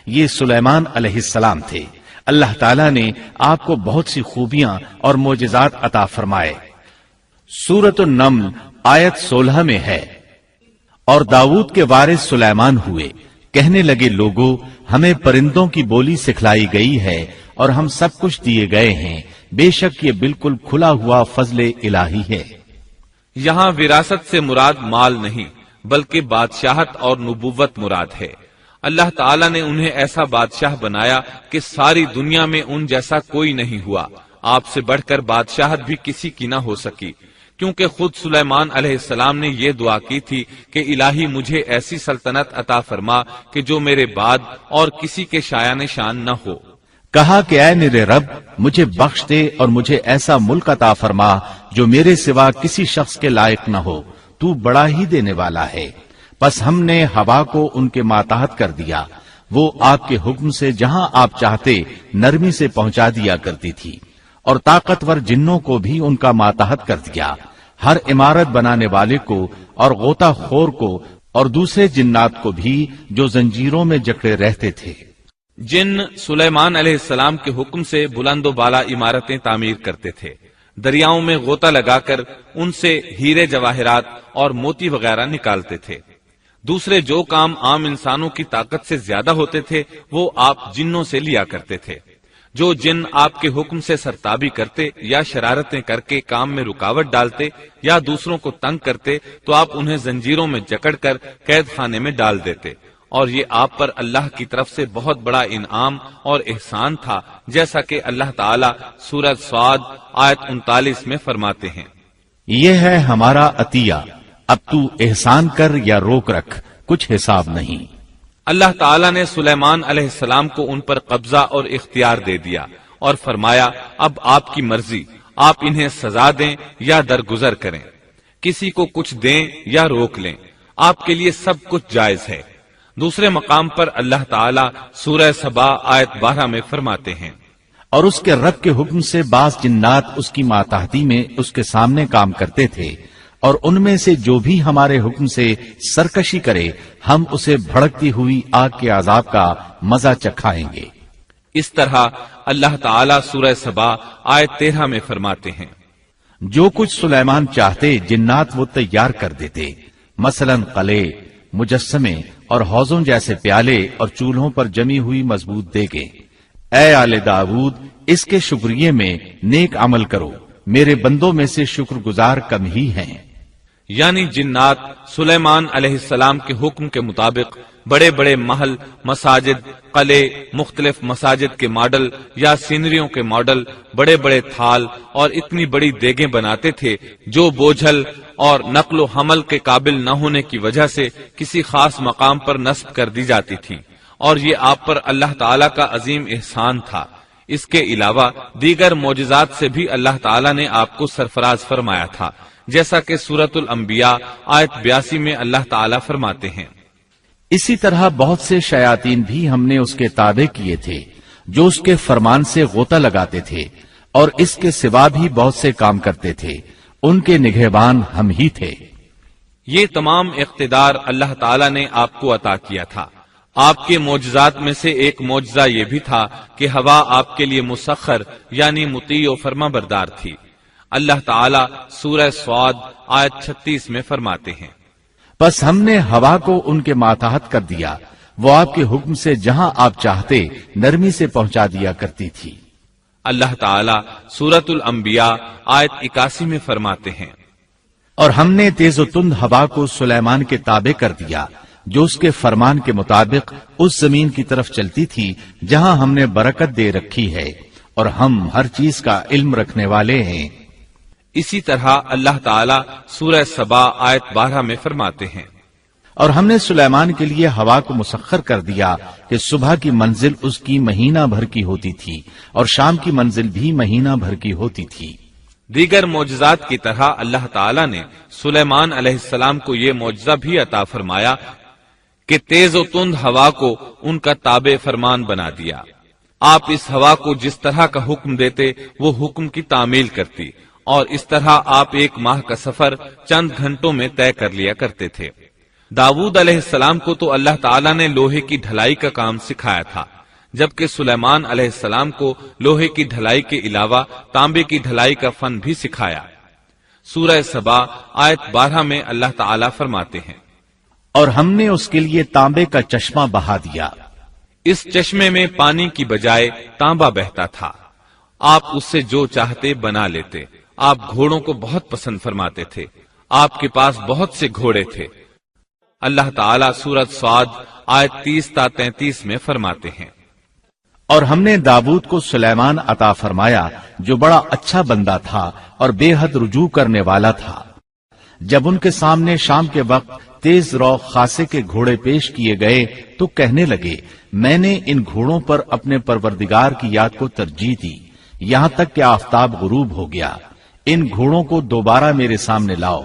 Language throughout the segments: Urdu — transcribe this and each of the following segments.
یہ سلیمان علیہ السلام تھے۔ اللہ تعالیٰ نے آپ کو بہت سی خوبیاں اور معجزات عطا فرمائے۔ سورۃ النمل آیت 16 میں ہے، اور داؤد کے وارث سلیمان ہوئے، کہنے لگے لوگوں ہمیں پرندوں کی بولی سکھلائی گئی ہے اور ہم سب کچھ دیے گئے ہیں، بے شک یہ بالکل کھلا ہوا فضل الہی ہے۔ یہاں وراثت سے مراد مال نہیں بلکہ بادشاہت اور نبوت مراد ہے۔ اللہ تعالیٰ نے انہیں ایسا بادشاہ بنایا کہ ساری دنیا میں ان جیسا کوئی نہیں ہوا، آپ سے بڑھ کر بادشاہت بھی کسی کی نہ ہو سکی، کیونکہ خود سلیمان علیہ السلام نے یہ دعا کی تھی کہ الہی مجھے ایسی سلطنت عطا فرما کہ جو میرے بعد اور کسی کے شایان شان نہ ہو۔ کہا کہ اے میرے رب مجھے بخش دے اور مجھے ایسا ملک عطا فرما جو میرے سوا کسی شخص کے لائق نہ ہو، تو بڑا ہی دینے والا ہے۔ پس ہم نے ہوا کو ان کے ماتحت کر دیا، وہ آپ کے حکم سے جہاں آپ چاہتے نرمی سے پہنچا دیا کرتی تھی، اور طاقتور جنوں کو بھی ان کا ماتحت کر دیا، ہر عمارت بنانے والے کو اور غوطہ خور کو اور دوسرے جنات کو بھی جو زنجیروں میں جکڑے رہتے تھے۔ جن سلیمان علیہ السلام کے حکم سے بلند و بالا عمارتیں تعمیر کرتے تھے، دریاؤں میں غوطہ لگا کر ان سے ہیرے جواہرات اور موتی وغیرہ نکالتے تھے۔ دوسرے جو کام عام انسانوں کی طاقت سے زیادہ ہوتے تھے وہ آپ جنوں سے لیا کرتے تھے۔ جو جن آپ کے حکم سے سرتابی کرتے یا شرارتیں کر کے کام میں رکاوٹ ڈالتے یا دوسروں کو تنگ کرتے تو آپ انہیں زنجیروں میں جکڑ کر قید خانے میں ڈال دیتے، اور یہ آپ پر اللہ کی طرف سے بہت بڑا انعام اور احسان تھا، جیسا کہ اللہ تعالیٰ سورۃ صاد آیت 39 میں فرماتے ہیں، یہ ہے ہمارا عطیہ، اب تو احسان کر یا روک رکھ، کچھ حساب نہیں۔ اللہ تعالیٰ نے سلیمان علیہ السلام کو ان پر قبضہ اور اختیار دے دیا اور فرمایا اب آپ کی مرضی، آپ انہیں سزا دیں یا درگزر کریں، کسی کو کچھ دیں یا روک لیں، آپ کے لیے سب کچھ جائز ہے۔ دوسرے مقام پر اللہ تعالیٰ سورہ سبا آیت 12 میں فرماتے ہیں، اور اس کے رب کے حکم سے بعض جنات اس کی ماتحتی میں اس کے سامنے کام کرتے تھے، اور ان میں سے جو بھی ہمارے حکم سے سرکشی کرے ہم اسے بھڑکتی ہوئی آگ کے عذاب کا مزہ چکھائیں گے۔ اس طرح اللہ تعالیٰ سورہ سبا آیت 13 میں فرماتے ہیں، جو کچھ سلیمان چاہتے جنات وہ تیار کر دیتے، مثلا قلعے، مجسمے اور حوضوں جیسے پیالے اور چولہوں پر جمی ہوئی مضبوط دیگیں۔ اے آل داؤد اس کے شکریے میں نیک عمل کرو، میرے بندوں میں سے شکر گزار کم ہی ہیں۔ یعنی جنات سلیمان علیہ السلام کے حکم کے مطابق بڑے بڑے محل، مساجد، قلعے، مختلف مساجد کے ماڈل یا سینریوں کے ماڈل، بڑے بڑے تھال اور اتنی بڑی دیگیں بناتے تھے جو بوجھل اور نقل و حمل کے قابل نہ ہونے کی وجہ سے کسی خاص مقام پر نصب کر دی جاتی تھی، اور یہ آپ پر اللہ تعالیٰ کا عظیم احسان تھا۔ اس کے علاوہ دیگر معجزات سے بھی اللہ تعالیٰ نے آپ کو سرفراز فرمایا تھا، جیسا کہ سورۃ الانبیاء آیت 82 میں اللہ تعالیٰ فرماتے ہیں، اسی طرح بہت سے شیاطین بھی ہم نے اس کے تابع کیے تھے جو اس کے فرمان سے غوطہ لگاتے تھے، اور اس کے سوا بھی بہت سے کام کرتے تھے، ان کے نگہبان ہم ہی تھے۔ یہ تمام اقتدار اللہ تعالیٰ نے آپ کو عطا کیا تھا۔ آپ کے معجزات میں سے ایک معجزہ یہ بھی تھا کہ ہوا آپ کے لیے مسخر یعنی مطیع و فرما بردار تھی۔ اللہ تعالیٰ سورہ صاد آیت 36 میں فرماتے ہیں، پس ہم نے ہوا کو ان کے ماتحت کر دیا، وہ آپ کے حکم سے جہاں آپ چاہتے نرمی سے پہنچا دیا کرتی تھی۔ اللہ تعالیٰ سورۃ الانبیاء آیت 81 میں فرماتے ہیں، اور ہم نے تیز و تند ہوا کو سلیمان کے تابع کر دیا جو اس کے فرمان کے مطابق اس زمین کی طرف چلتی تھی جہاں ہم نے برکت دے رکھی ہے، اور ہم ہر چیز کا علم رکھنے والے ہیں۔ اسی طرح اللہ تعالیٰ سورہ سبا آیت 12 میں فرماتے ہیں، اور ہم نے سلیمان کے لیے ہوا کو مسخر کر دیا کہ صبح کی منزل اس کی مہینہ بھر کی ہوتی تھی اور شام کی منزل بھی مہینہ بھر کی ہوتی تھی۔ دیگر معجزات کی طرح اللہ تعالیٰ نے سلیمان علیہ السلام کو یہ معجزہ بھی عطا فرمایا کہ تیز و تند ہوا کو ان کا تابع فرمان بنا دیا۔ آپ اس ہوا کو جس طرح کا حکم دیتے وہ حکم کی تعمیل کرتی، اور اس طرح آپ ایک ماہ کا سفر چند گھنٹوں میں طے کر لیا کرتے تھے۔ داؤد علیہ السلام کو تو اللہ تعالیٰ نے لوہے کی ڈھلائی کا کام سکھایا تھا، جبکہ سلیمان علیہ السلام کو لوہے کی ڈھلائی کے علاوہ تانبے کی ڈھلائی کا فن بھی سکھایا۔ سورہ سبا آیت 12 میں اللہ تعالیٰ فرماتے ہیں، اور ہم نے اس کے لیے تانبے کا چشمہ بہا دیا۔ اس چشمے میں پانی کی بجائے تانبا بہتا تھا، آپ اس سے جو چاہتے بنا لیتے۔ آپ گھوڑوں کو بہت پسند فرماتے تھے، آپ کے پاس بہت سے گھوڑے تھے۔ اللہ تعالیٰ سورۃ صاد آیت 30 تا 33 میں فرماتے ہیں، اور ہم نے داؤد کو سلیمان عطا فرمایا جو بڑا اچھا بندہ تھا اور بے حد رجوع کرنے والا تھا۔ جب ان کے سامنے شام کے وقت تیز رو خاصے کے گھوڑے پیش کیے گئے تو کہنے لگے، میں نے ان گھوڑوں پر اپنے پروردگار کی یاد کو ترجیح دی، یہاں تک کہ آفتاب غروب ہو گیا۔ ان گھوڑوں کو دوبارہ میرے سامنے لاؤ۔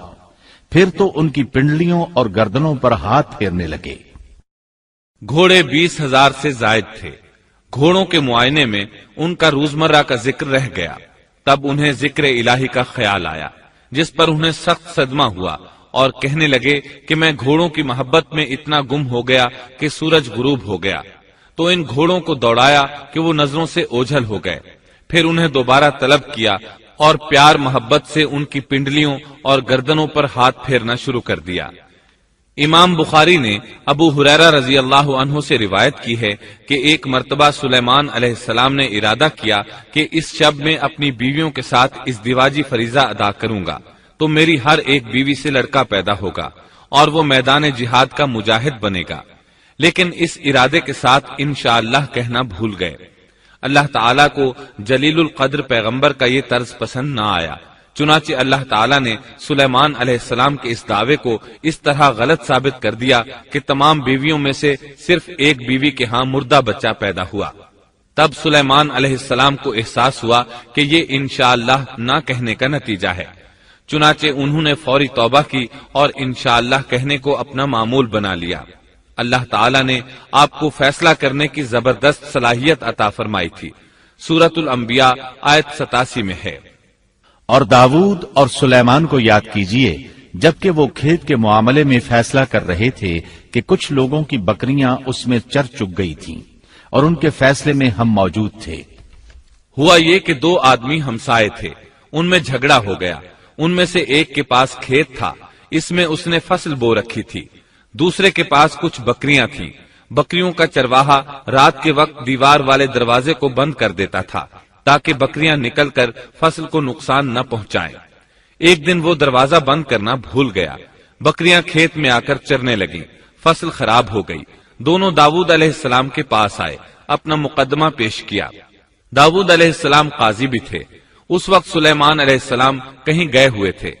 پھر تو ان کی پنڈلیوں اور گردنوں پر ہاتھ پھیرنے لگے۔ گھوڑے 20,000 سے زائد تھے۔ گھوڑوں کے معائنے میں ان کا روزمرہ کا ذکر رہ گیا، تب انہیں ذکر الہی کا خیال آیا، جس پر انہیں سخت صدمہ ہوا اور کہنے لگے کہ میں گھوڑوں کی محبت میں اتنا گم ہو گیا کہ سورج غروب ہو گیا۔ تو ان گھوڑوں کو دوڑایا کہ وہ نظروں سے اوجھل ہو گئے۔ پھر انہیں دوبارہ طلب کیا اور پیار محبت سے ان کی پنڈلیوں اور گردنوں پر ہاتھ پھیرنا شروع کر دیا۔ امام بخاری نے ابو ہریرہ رضی اللہ عنہ سے روایت کی ہے کہ ایک مرتبہ سلیمان علیہ السلام نے ارادہ کیا کہ اس شب میں اپنی بیویوں کے ساتھ ازدواجی فریضہ ادا کروں گا تو میری ہر ایک بیوی سے لڑکا پیدا ہوگا اور وہ میدان جہاد کا مجاہد بنے گا، لیکن اس ارادے کے ساتھ انشاءاللہ کہنا بھول گئے۔ اللہ تعالیٰ کو جلیل القدر پیغمبر کا یہ طرز پسند نہ آیا، چنانچہ اللہ تعالیٰ نے سلیمان علیہ السلام کے اس دعوے کو اس طرح غلط ثابت کر دیا کہ تمام بیویوں میں سے صرف ایک بیوی کے ہاں مردہ بچہ پیدا ہوا۔ تب سلیمان علیہ السلام کو احساس ہوا کہ یہ انشاءاللہ نہ کہنے کا نتیجہ ہے، چنانچہ انہوں نے فوری توبہ کی اور انشاءاللہ کہنے کو اپنا معمول بنا لیا۔ اللہ تعالیٰ نے آپ کو فیصلہ کرنے کی زبردست صلاحیت عطا فرمائی تھی۔ سورۃ الانبیاء آیت 87 میں ہے، اور داؤد اور سلیمان کو یاد کیجئے جبکہ وہ کھیت کے معاملے میں فیصلہ کر رہے تھے کہ کچھ لوگوں کی بکریاں اس میں چر چگ گئی تھیں اور ان کے فیصلے میں ہم موجود تھے۔ ہوا یہ کہ دو آدمی ہمسائے تھے، ان میں جھگڑا ہو گیا۔ ان میں سے ایک کے پاس کھیت تھا، اس میں اس نے فصل بو رکھی تھی، دوسرے کے پاس کچھ بکریاں تھیں۔ بکریوں کا چرواہا رات کے وقت دیوار والے دروازے کو بند کر دیتا تھا تاکہ بکریاں نکل کر فصل کو نقصان نہ پہنچائیں۔ ایک دن وہ دروازہ بند کرنا بھول گیا، بکریاں کھیت میں آ کر چرنے لگیں، فصل خراب ہو گئی۔ دونوں داؤد علیہ السلام کے پاس آئے، اپنا مقدمہ پیش کیا۔ داؤد علیہ السلام قاضی بھی تھے۔ اس وقت سلیمان علیہ السلام کہیں گئے ہوئے تھے۔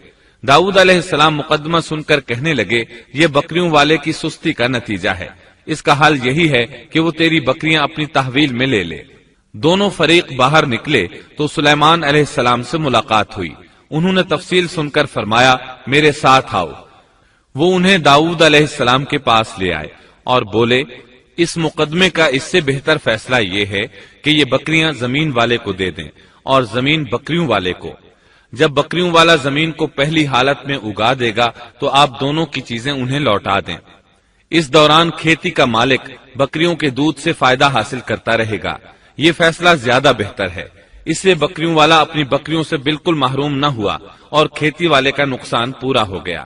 داؤد علیہ السلام مقدمہ سن کر کہنے لگے، یہ بکریوں والے کی سستی کا نتیجہ ہے، اس کا حل یہی ہے کہ وہ تیری بکریاں اپنی تحویل میں لے لے۔ دونوں فریق باہر نکلے تو سلیمان علیہ السلام سے ملاقات ہوئی۔ انہوں نے تفصیل سن کر فرمایا، میرے ساتھ آؤ۔ وہ انہیں داؤد علیہ السلام کے پاس لے آئے اور بولے، اس مقدمے کا اس سے بہتر فیصلہ یہ ہے کہ یہ بکریاں زمین والے کو دے دیں اور زمین بکریوں والے کو۔ جب بکریوں والا زمین کو پہلی حالت میں اگا دے گا تو آپ دونوں کی چیزیں انہیں لوٹا دیں۔ اس دوران کھیتی کا مالک بکریوں کے دودھ سے فائدہ حاصل کرتا رہے گا، یہ فیصلہ زیادہ بہتر ہے۔ اس سے بکریوں والا اپنی بکریوں سے بالکل محروم نہ ہوا اور کھیتی والے کا نقصان پورا ہو گیا۔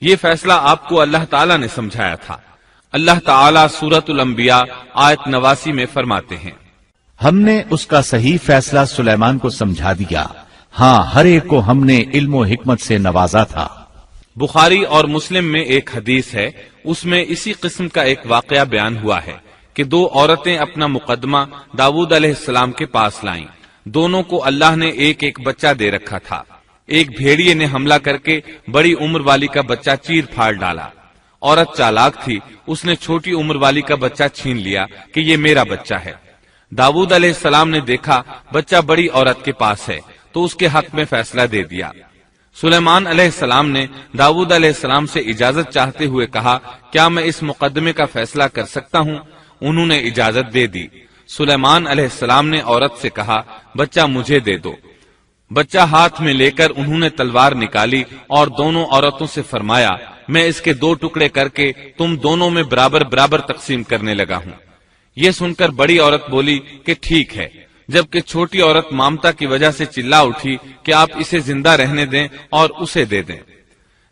یہ فیصلہ آپ کو اللہ تعالیٰ نے سمجھایا تھا۔ اللہ تعالیٰ سورۃ الانبیاء آیت 89 میں فرماتے ہیں، ہم نے اس کا صحیح فیصلہ سلیمان کو سمجھا دیا، ہاں ہر ایک کو ہم نے علم و حکمت سے نوازا تھا۔ بخاری اور مسلم میں ایک حدیث ہے، اس میں اسی قسم کا ایک واقعہ بیان ہوا ہے کہ دو عورتیں اپنا مقدمہ داؤد علیہ السلام کے پاس لائیں۔ دونوں کو اللہ نے ایک ایک بچہ دے رکھا تھا۔ ایک بھیڑیے نے حملہ کر کے بڑی عمر والی کا بچہ چیر پھاڑ ڈالا۔ عورت چالاک تھی، اس نے چھوٹی عمر والی کا بچہ چھین لیا کہ یہ میرا بچہ ہے۔ داؤد علیہ السلام نے دیکھا بچہ بڑی عورت کے پاس ہے تو اس کے حق میں فیصلہ دے دیا۔ سلیمان علیہ السلام نے داؤد علیہ السلام سے اجازت چاہتے ہوئے کہا، کیا میں اس مقدمے کا فیصلہ کر سکتا ہوں؟ انہوں نے اجازت دے دی۔ سلیمان علیہ السلام نے عورت سے کہا، بچہ مجھے دے دو۔ بچہ ہاتھ میں لے کر انہوں نے تلوار نکالی اور دونوں عورتوں سے فرمایا، میں اس کے 2 ٹکڑے کر کے تم دونوں میں برابر برابر تقسیم کرنے لگا ہوں۔ یہ سن کر بڑی عورت بولی کہ ٹھیک ہے، جبکہ چھوٹی عورت مامتا کی وجہ سے چلا اٹھی کہ آپ اسے زندہ رہنے دیں اور اسے دے دیں۔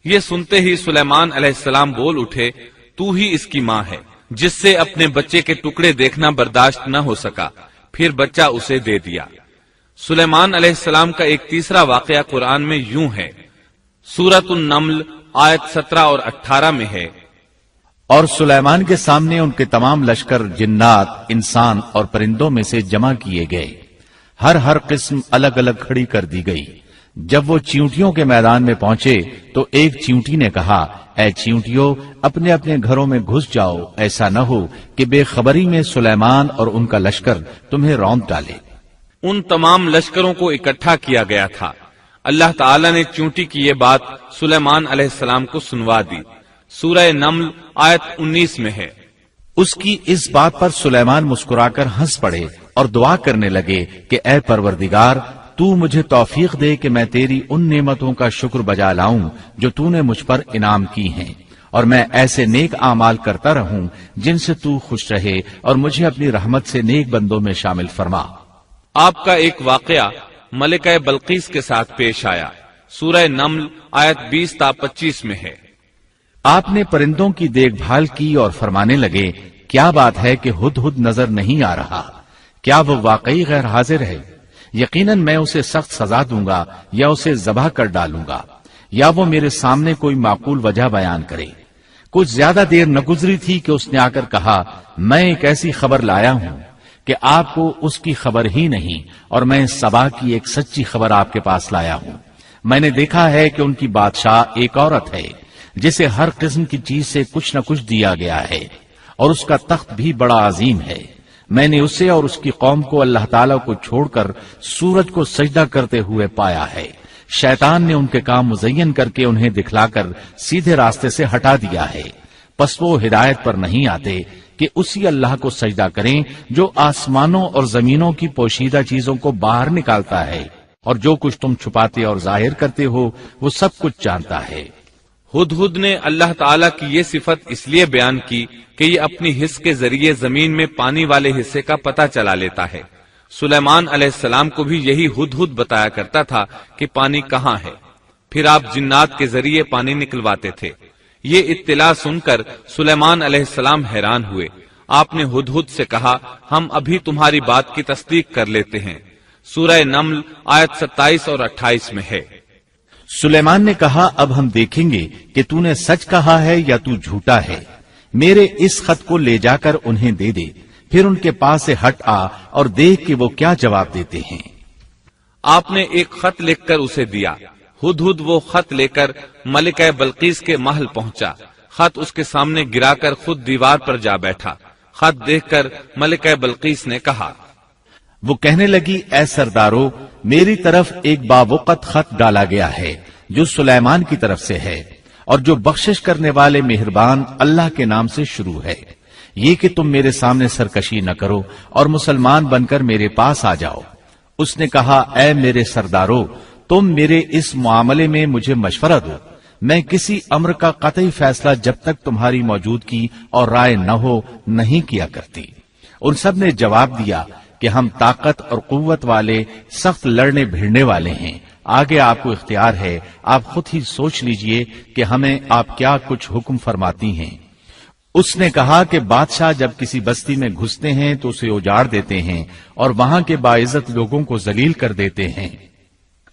یہ سنتے ہی سلیمان علیہ السلام بول اٹھے، تو ہی اس کی ماں ہے، جس سے اپنے بچے کے ٹکڑے دیکھنا برداشت نہ ہو سکا، پھر بچہ اسے دے دیا۔ سلیمان علیہ السلام کا ایک تیسرا واقعہ قرآن میں یوں ہے، سورۃ النمل آیت 17 اور 18 میں ہے، اور سلیمان کے سامنے ان کے تمام لشکر جنات، انسان اور پرندوں میں سے جمع کیے گئے، ہر قسم الگ الگ کھڑی کر دی گئی۔ جب وہ چیونٹیوں کے میدان میں پہنچے تو ایک چیونٹی نے کہا، اے چیونٹیوں، اپنے اپنے گھروں میں گھس جاؤ، ایسا نہ ہو کہ بے خبری میں سلیمان اور ان کا لشکر تمہیں روند ڈالے۔ ان تمام لشکروں کو اکٹھا کیا گیا تھا۔ اللہ تعالیٰ نے چیونٹی کی یہ بات سلیمان علیہ السلام کو سنوا دی۔ سورہ نمل آیت 19 میں ہے، اس کی اس بات پر سلیمان مسکرا کر ہنس پڑے اور دعا کرنے لگے کہ اے پروردگار، تو مجھے توفیق دے کہ میں تیری ان نعمتوں کا شکر بجا لاؤں جو تو نے مجھ پر انعام کی ہیں، اور میں ایسے نیک اعمال کرتا رہوں جن سے تو خوش رہے، اور مجھے اپنی رحمت سے نیک بندوں میں شامل فرما۔ آپ کا ایک واقعہ ملکہ بلقیس کے ساتھ پیش آیا۔ سورہ نمل آیت 20 تا 25 میں ہے، آپ نے پرندوں کی دیکھ بھال کی اور فرمانے لگے، کیا بات ہے کہ ہدہد نظر نہیں آ رہا؟ کیا وہ واقعی غیر حاضر ہے؟ یقیناً میں اسے سخت سزا دوں گا یا اسے ذبح کر ڈالوں گا، یا وہ میرے سامنے کوئی معقول وجہ بیان کرے۔ کچھ زیادہ دیر نہ گزری تھی کہ اس نے آ کر کہا، میں ایک ایسی خبر لایا ہوں کہ آپ کو اس کی خبر ہی نہیں، اور میں سبا کی ایک سچی خبر آپ کے پاس لایا ہوں۔ میں نے دیکھا ہے کہ ان کی بادشاہ ایک عورت ہے جسے ہر قسم کی چیز سے کچھ نہ کچھ دیا گیا ہے، اور اس کا تخت بھی بڑا عظیم ہے۔ میں نے اسے اور اس کی قوم کو اللہ تعالیٰ کو چھوڑ کر سورج کو سجدہ کرتے ہوئے پایا ہے۔ شیطان نے ان کے کام مزین کر کے انہیں دکھلا کر سیدھے راستے سے ہٹا دیا ہے، پس وہ ہدایت پر نہیں آتے کہ اسی اللہ کو سجدہ کریں جو آسمانوں اور زمینوں کی پوشیدہ چیزوں کو باہر نکالتا ہے، اور جو کچھ تم چھپاتے اور ظاہر کرتے ہو وہ سب کچھ جانتا ہے۔ ہدہد نے اللہ تعالیٰ کی یہ صفت اس لیے بیان کی کہ یہ اپنی حس کے ذریعے زمین میں پانی والے حصے کا پتہ چلا لیتا ہے۔ سلیمان علیہ السلام کو بھی یہی ہدہد بتایا کرتا تھا کہ پانی کہاں ہے، پھر آپ جنات کے ذریعے پانی نکلواتے تھے۔ یہ اطلاع سن کر سلیمان علیہ السلام حیران ہوئے۔ آپ نے ہدہد سے کہا، ہم ابھی تمہاری بات کی تصدیق کر لیتے ہیں۔ سورہ نمل آیت 27 اور 28 میں ہے، سلیمان نے کہا، اب ہم دیکھیں گے کہ تو نے سچ کہا ہے یا تو جھوٹا ہے۔ میرے اس خط کو لے جا کر انہیں دے دے، پھر ان کے پاس سے ہٹ آ اور دیکھ کہ وہ کیا جواب دیتے ہیں۔ آپ نے ایک خط لکھ کر اسے دیا۔ ہدہد وہ خط لے کر ملکہ بلقیس کے محل پہنچا۔ خط اس کے سامنے گرا کر خود دیوار پر جا بیٹھا۔ خط دیکھ کر ملکہ بلقیس نے کہا، وہ کہنے لگی، اے سردارو، میری طرف ایک باوقت خط ڈالا گیا ہے جو سلیمان کی طرف سے ہے، اور جو بخشش کرنے والے مہربان اللہ کے نام سے شروع ہے، یہ کہ تم میرے سامنے سرکشی نہ کرو اور مسلمان بن کر میرے پاس آ جاؤ۔ اس نے کہا، اے میرے سردارو، تم میرے اس معاملے میں مجھے مشورہ دو۔ میں کسی امر کا قطعی فیصلہ جب تک تمہاری موجودگی اور رائے نہ ہو نہیں کیا کرتی۔ ان سب نے جواب دیا کہ ہم طاقت اور قوت والے، سخت لڑنے بھیڑنے والے ہیں، آگے آپ کو اختیار ہے، آپ خود ہی سوچ لیجئے کہ ہمیں آپ کیا کچھ حکم فرماتی ہیں۔ اس نے کہا کہ بادشاہ جب کسی بستی میں گھستے ہیں تو اسے اجاڑ دیتے ہیں اور وہاں کے باعزت لوگوں کو ذلیل کر دیتے ہیں،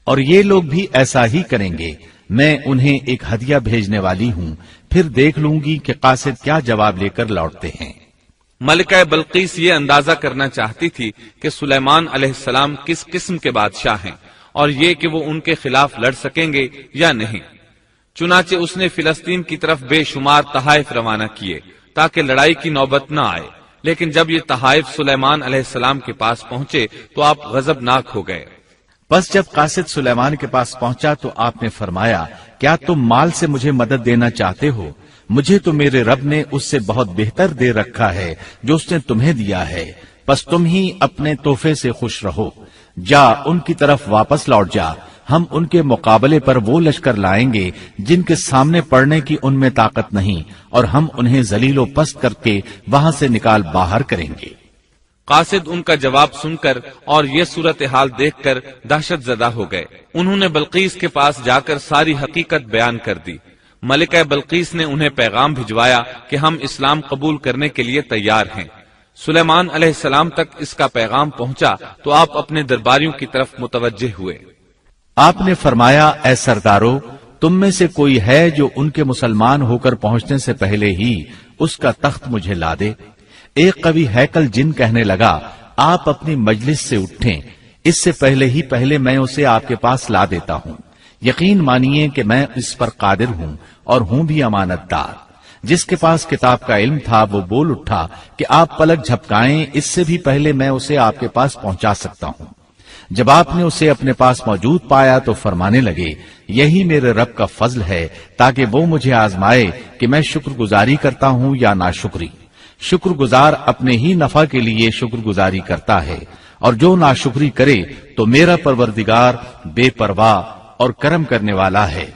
اور یہ لوگ بھی ایسا ہی کریں گے۔ میں انہیں ایک ہدیہ بھیجنے والی ہوں، پھر دیکھ لوں گی کہ قاصد کیا جواب لے کر لوٹتے ہیں۔ ملکہ بلقیس یہ اندازہ کرنا چاہتی تھی کہ سلیمان علیہ السلام کس قسم کے بادشاہ ہیں، اور یہ کہ وہ ان کے خلاف لڑ سکیں گے یا نہیں۔ چنانچہ اس نے فلسطین کی طرف بے شمار تحائف روانہ کیے تاکہ لڑائی کی نوبت نہ آئے، لیکن جب یہ تحائف سلیمان علیہ السلام کے پاس پہنچے تو آپ غضبناک ہو گئے۔ بس جب قاصد سلیمان کے پاس پہنچا تو آپ نے فرمایا، کیا تم مال سے مجھے مدد دینا چاہتے ہو؟ مجھے تو میرے رب نے اس سے بہت بہتر دے رکھا ہے جو اس نے تمہیں دیا ہے، بس تم ہی اپنے تحفے سے خوش رہو۔ جا ان کی طرف واپس لوٹ جا، ہم ان کے مقابلے پر وہ لشکر لائیں گے جن کے سامنے پڑنے کی ان میں طاقت نہیں، اور ہم انہیں ذلیل و پست کر کے وہاں سے نکال باہر کریں گے۔ قاصد ان کا جواب سن کر اور یہ صورتحال دیکھ کر دہشت زدہ ہو گئے۔ انہوں نے بلقیس کے پاس جا کر ساری حقیقت بیان کر دی۔ ملکہ بلقیس نے انہیں پیغام بھجوایا کہ ہم اسلام قبول کرنے کے لیے تیار ہیں۔ سلیمان علیہ السلام تک اس کا پیغام پہنچا تو آپ اپنے درباریوں کی طرف متوجہ ہوئے۔ آپ نے فرمایا، اے سردارو، تم میں سے کوئی ہے جو ان کے مسلمان ہو کر پہنچنے سے پہلے ہی اس کا تخت مجھے لا دے؟ ایک قوی ہیکل جن کہنے لگا، آپ اپنی مجلس سے اٹھیں، اس سے پہلے میں اسے آپ کے پاس لا دیتا ہوں۔ یقین مانیے کہ میں اس پر قادر ہوں اور ہوں بھی امانت دار۔ جس کے پاس کتاب کا علم تھا وہ بول اٹھا کہ آپ پلک جھپکائیں، اس سے بھی پہلے میں اسے آپ کے پاس پہنچا سکتا ہوں۔ جب آپ نے اسے اپنے پاس موجود پایا تو فرمانے لگے، یہی میرے رب کا فضل ہے تاکہ وہ مجھے آزمائے کہ میں شکر گزاری کرتا ہوں یا ناشکری۔ شکر گزار اپنے ہی نفع کے لیے شکر گزاری کرتا ہے، اور جو ناشکری کرے تو میرا پروردگار بے پرواہ اور کرم کرنے والا ہے۔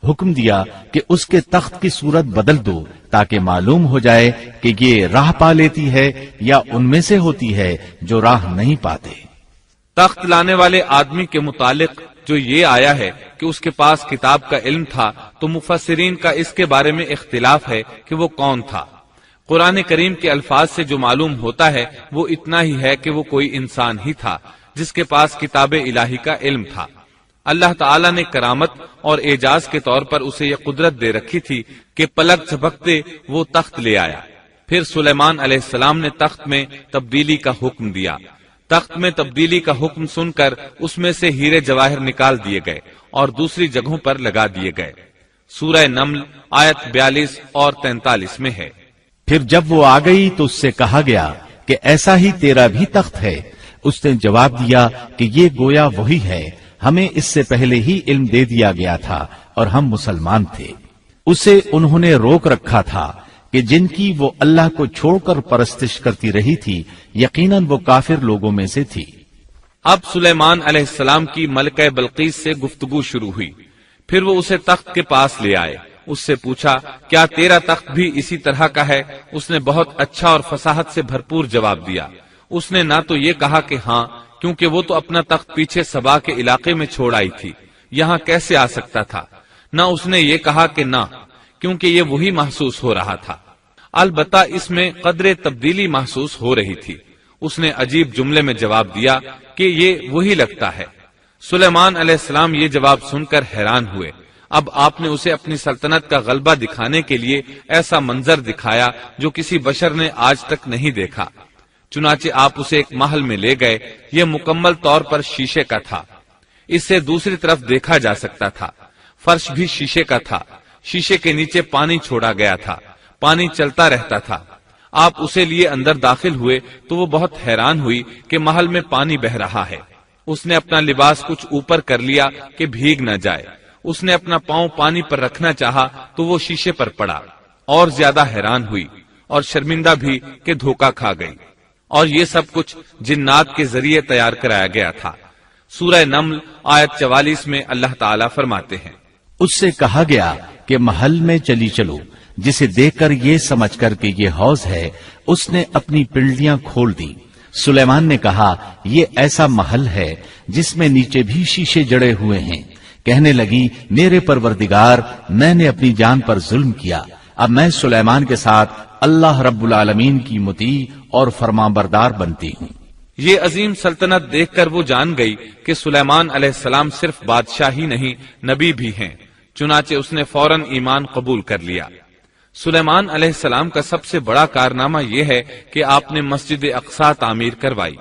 حکم دیا کہ اس کے تخت کی صورت بدل دو تاکہ معلوم ہو جائے کہ یہ راہ پا لیتی ہے یا ان میں سے ہوتی ہے جو راہ نہیں پاتے۔ تخت لانے والے آدمی کے متعلق جو یہ آیا ہے کہ اس کے پاس کتاب کا علم تھا، تو مفسرین کا اس کے بارے میں اختلاف ہے کہ وہ کون تھا۔ قرآن کریم کے الفاظ سے جو معلوم ہوتا ہے وہ اتنا ہی ہے کہ وہ کوئی انسان ہی تھا جس کے پاس کتاب الہی کا علم تھا۔ اللہ تعالیٰ نے کرامت اور اعجاز کے طور پر اسے یہ قدرت دے رکھی تھی کہ پلک جھپکتے وہ تخت لے آیا۔ پھر سلیمان علیہ السلام نے تخت میں تبدیلی کا حکم دیا۔ تخت میں تبدیلی کا حکم سن کر اس میں سے ہیرے جواہر نکال دیے گئے اور دوسری جگہوں پر لگا دیے گئے۔ سورہ نمل آیت 42 اور 43 میں ہے۔ پھر جب وہ آ گئی تو اس سے کہا گیا کہ ایسا ہی تیرا بھی تخت ہے۔ اس نے جواب دیا کہ یہ گویا وہی ہے، ہمیں اس سے پہلے ہی علم دے دیا گیا تھا اور ہم مسلمان تھے۔ اسے انہوں نے روک رکھا تھا کہ جن کی وہ اللہ کو چھوڑ کر پرستش کرتی رہی تھی، یقیناً وہ کافر لوگوں میں سے تھی۔ اب سلیمان علیہ السلام کی ملکہ بلقیس سے گفتگو شروع ہوئی۔ پھر وہ اسے تخت کے پاس لے آئے۔ اس سے پوچھا، کیا تیرا تخت بھی اسی طرح کا ہے؟ اس نے بہت اچھا اور فصاحت سے بھرپور جواب دیا۔ اس نے نہ تو یہ کہا کہ ہاں، کیونکہ وہ تو اپنا تخت پیچھے سبا کے علاقے میں چھوڑ آئی تھی، یہاں کیسے آ سکتا تھا، نہ اس نے یہ کہا کہ نہ، کیونکہ یہ وہی محسوس ہو رہا تھا۔ البتہ اس میں قدرے تبدیلی محسوس ہو رہی تھی۔ اس نے عجیب جملے میں جواب دیا کہ یہ وہی لگتا ہے۔ سلیمان علیہ السلام یہ جواب سن کر حیران ہوئے۔ اب آپ نے اسے اپنی سلطنت کا غلبہ دکھانے کے لیے ایسا منظر دکھایا جو کسی بشر نے آج تک نہیں دیکھا۔ چنانچہ آپ اسے ایک محل میں لے گئے۔ یہ مکمل طور پر شیشے کا تھا۔ اس سے دوسری طرف دیکھا جا سکتا تھا۔ فرش بھی شیشے کا تھا۔ شیشے کے نیچے پانی چھوڑا گیا تھا۔ پانی چلتا رہتا تھا۔ آپ اسے لیے اندر داخل ہوئے تو وہ بہت حیران ہوئی کہ محل میں پانی بہ رہا ہے۔ اس نے اپنا لباس کچھ اوپر کر لیا کہ بھیگ نہ جائے۔ اس نے اپنا پاؤں پانی پر رکھنا چاہا تو وہ شیشے پر پڑا، اور زیادہ حیران ہوئی اور شرمندہ بھی کہ دھوکہ کھا گئی۔ اور یہ سب کچھ جنات کے ذریعے تیار کرایا گیا تھا۔ سورہ نمل آیت 44 میں اللہ تعالیٰ فرماتے ہیں، اس سے کہا گیا کہ محل میں چلی چلو، جسے دیکھ کر یہ سمجھ کر کہ یہ حوض ہے، اس نے اپنی پنڈلیاں کھول دی۔ سلیمان نے کہا، یہ ایسا محل ہے جس میں نیچے بھی شیشے جڑے ہوئے ہیں۔ کہنے لگی، میرے پروردگار، میں نے اپنی جان پر ظلم کیا، اب میں سلیمان کے ساتھ اللہ رب العالمین کی مطیع اور فرمانبردار بنتی ہوں۔ یہ عظیم سلطنت دیکھ کر وہ جان گئی کہ سلیمان علیہ السلام صرف بادشاہ ہی نہیں، نبی بھی ہیں۔ چنانچہ اس نے فوراً ایمان قبول کر لیا۔ سلیمان علیہ السلام کا سب سے بڑا کارنامہ یہ ہے کہ آپ نے مسجد اقصی تعمیر کروائی۔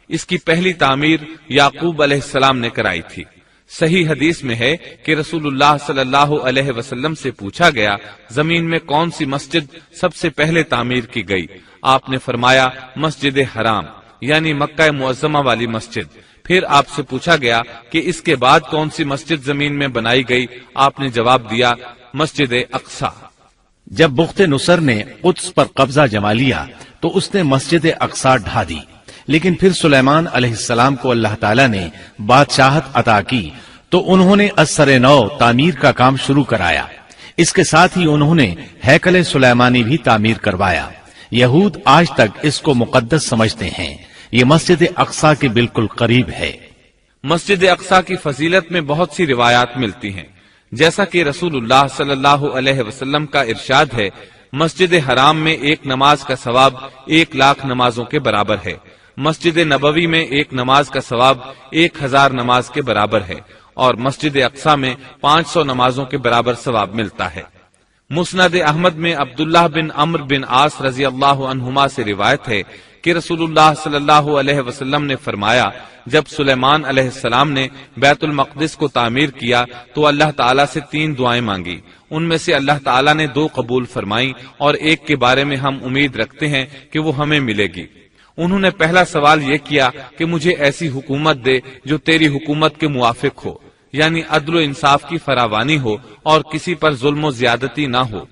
اس کی پہلی تعمیر یعقوب علیہ السلام نے کرائی تھی۔ صحیح حدیث میں ہے کہ رسول اللہ صلی اللہ علیہ وسلم سے پوچھا گیا، زمین میں کون سی مسجد سب سے پہلے تعمیر کی گئی؟ آپ نے فرمایا، مسجد حرام، یعنی مکہ معظمہ والی مسجد۔ پھر آپ سے پوچھا گیا کہ اس کے بعد کون سی مسجد زمین میں بنائی گئی؟ آپ نے جواب دیا، مسجد اقصی۔ جب بخت نصر نے قدس پر قبضہ جما لیا تو اس نے مسجد اقصی ڈھا دی، لیکن پھر سلیمان علیہ السلام کو اللہ تعالیٰ نے بادشاہت عطا کی تو انہوں نے اثر نو تعمیر کا کام شروع کرایا. اس کے ساتھ ہی انہوں نے ہیکل سلیمانی بھی تعمیر کروایا. یہود آج تک اس کو مقدس سمجھتے ہیں. یہ مسجد اقصی کے بالکل قریب ہے. مسجد اقصی کی فضیلت میں بہت سی روایات ملتی ہیں، جیسا کہ رسول اللہ صلی اللہ علیہ وسلم کا ارشاد ہے، مسجد حرام میں ایک نماز کا ثواب 1,00,000 نمازوں کے برابر ہے. مسجد نبوی میں ایک نماز کا ثواب 1,000 نماز کے برابر ہے، اور مسجد اقصی میں 500 نمازوں کے برابر ثواب ملتا ہے. مسند احمد میں عبداللہ بن عمرو بن عاص رضی اللہ عنہما سے روایت ہے کہ رسول اللہ صلی اللہ علیہ وسلم نے فرمایا، جب سلیمان علیہ السلام نے بیت المقدس کو تعمیر کیا تو اللہ تعالیٰ سے 3 دعائیں مانگی. ان میں سے اللہ تعالیٰ نے 2 قبول فرمائیں اور ایک کے بارے میں ہم امید رکھتے ہیں کہ وہ ہمیں ملے گی. انہوں نے پہلا سوال یہ کیا کہ مجھے ایسی حکومت دے جو تیری حکومت کے موافق ہو، یعنی عدل و انصاف کی فراوانی ہو اور کسی پر ظلم و زیادتی نہ ہو.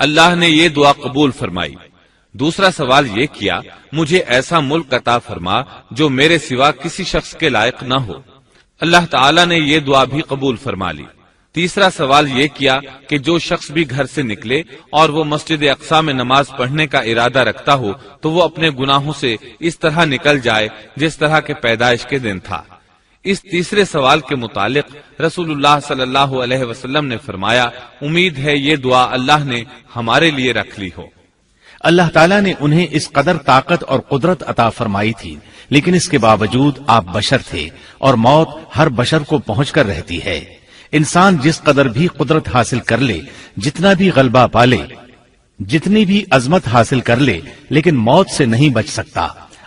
اللہ نے یہ دعا قبول فرمائی. دوسرا سوال یہ کیا، مجھے ایسا ملک عطا فرما جو میرے سوا کسی شخص کے لائق نہ ہو. اللہ تعالیٰ نے یہ دعا بھی قبول فرما لی. تیسرا سوال یہ کیا کہ جو شخص بھی گھر سے نکلے اور وہ مسجد اقصی میں نماز پڑھنے کا ارادہ رکھتا ہو تو وہ اپنے گناہوں سے اس طرح نکل جائے جس طرح کے پیدائش کے دن تھا. اس تیسرے سوال کے متعلق رسول اللہ صلی اللہ علیہ وسلم نے فرمایا، امید ہے یہ دعا اللہ نے ہمارے لیے رکھ لی ہو. اللہ تعالیٰ نے انہیں اس قدر طاقت اور قدرت عطا فرمائی تھی، لیکن اس کے باوجود آپ بشر تھے اور موت ہر بشر کو پہنچ کر رہتی ہے. انسان جس قدر بھی قدرت حاصل کر لے، جتنا بھی غلبہ پالے، جتنی بھی عظمت حاصل کر لے، لیکن موت سے نہیں بچ سکتا.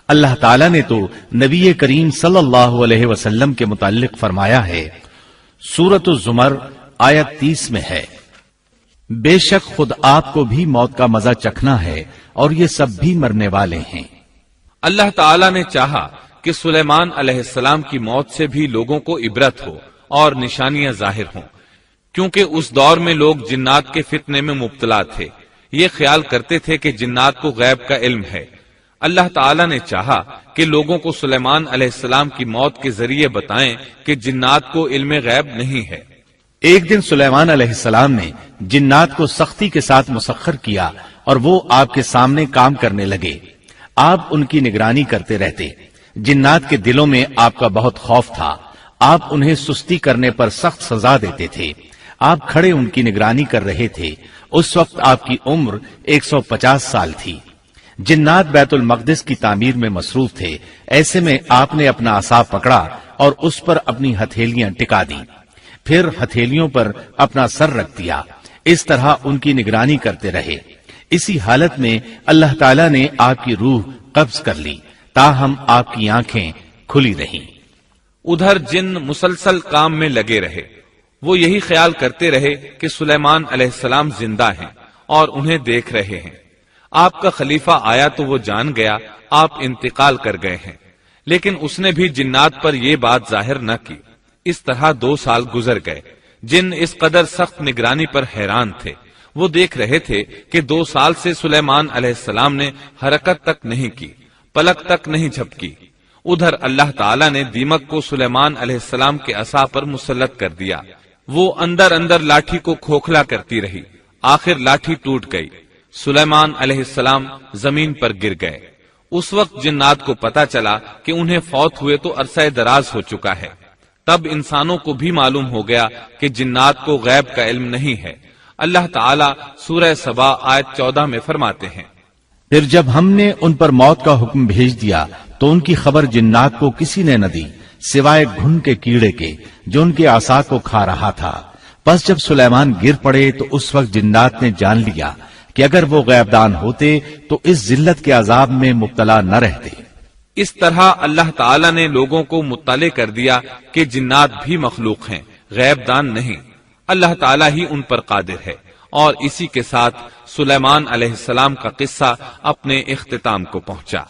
اللہ تعالیٰ نے تو نبی کریم صلی اللہ علیہ وسلم کے متعلق فرمایا ہے، سورۃ الزمر آیت 30 میں ہے، بے شک خود آپ کو بھی موت کا مزہ چکھنا ہے اور یہ سب بھی مرنے والے ہیں. اللہ تعالیٰ نے چاہا کہ سلیمان علیہ السلام کی موت سے بھی لوگوں کو عبرت ہو اور نشانیاں ظاہر ہوں، کیونکہ اس دور میں لوگ جنات کے فتنے میں مبتلا تھے. یہ خیال کرتے تھے کہ جنات کو غیب کا علم ہے. اللہ تعالیٰ نے چاہا کہ لوگوں کو سلیمان علیہ السلام کی موت کے ذریعے بتائیں کہ جنات کو علم غیب نہیں ہے. ایک دن سلیمان علیہ السلام نے جنات کو سختی کے ساتھ مسخر کیا اور وہ آپ کے سامنے کام کرنے لگے. آپ ان کی نگرانی کرتے رہتے. جنات کے دلوں میں آپ کا بہت خوف تھا. آپ انہیں سستی کرنے پر سخت سزا دیتے تھے. آپ کھڑے ان کی نگرانی کر رہے تھے. اس وقت آپ کی عمر 150 سال تھی. جنات بیت المقدس کی تعمیر میں مصروف تھے. ایسے میں آپ نے اپنا عصا پکڑا اور اس پر اپنی ہتھیلیاں ٹکا دیں، پھر ہتھیلیوں پر اپنا سر رکھ دیا. اس طرح ان کی نگرانی کرتے رہے. اسی حالت میں اللہ تعالیٰ نے آپ کی روح قبض کر لی، تاہم آپ کی آنکھیں کھلی رہیں. ادھر جن مسلسل کام میں لگے رہے. وہ یہی خیال کرتے رہے کہ سلیمان علیہ السلام زندہ ہیں اور انہیں دیکھ رہے ہیں. آپ کا خلیفہ آیا تو وہ جان گیا آپ انتقال کر گئے ہیں، لیکن اس نے بھی جنات پر یہ بات ظاہر نہ کی. اس طرح 2 سال گزر گئے. جن اس قدر سخت نگرانی پر حیران تھے. وہ دیکھ رہے تھے کہ 2 سال سے سلیمان علیہ السلام نے حرکت تک نہیں کی، پلک تک نہیں جھپکی. ادھر اللہ تعالیٰ نے دیمک کو سلیمان علیہ السلام کے عصا پر مسلط کر دیا. وہ اندر اندر لاٹھی کو کھوکھلا کرتی رہی. آخر لاٹھی ٹوٹ گئی. سلیمان علیہ السلام زمین پر گر گئے. اس وقت جنات کو پتا چلا کہ انہیں فوت ہوئے تو عرصہ دراز ہو چکا ہے. تب انسانوں کو بھی معلوم ہو گیا کہ جنات کو غیب کا علم نہیں ہے. اللہ تعالیٰ سورہ سبا آیت 14 میں فرماتے ہیں، پھر جب ہم نے ان پر موت کا حکم بھیج دیا تو ان کی خبر جنات کو کسی نے نہ دی سوائے گھن کے کیڑے کے جو ان کے عصا کو کھا رہا تھا. پس جب سلیمان گر پڑے تو اس وقت جنات نے جان لیا کہ اگر وہ غیب دان ہوتے تو اس ذلت کے عذاب میں مبتلا نہ رہتے. اس طرح اللہ تعالیٰ نے لوگوں کو مطلع کر دیا کہ جنات بھی مخلوق ہیں، غیب دان نہیں. اللہ تعالیٰ ہی ان پر قادر ہے. اور اسی کے ساتھ سلیمان علیہ السلام کا قصہ اپنے اختتام کو پہنچا.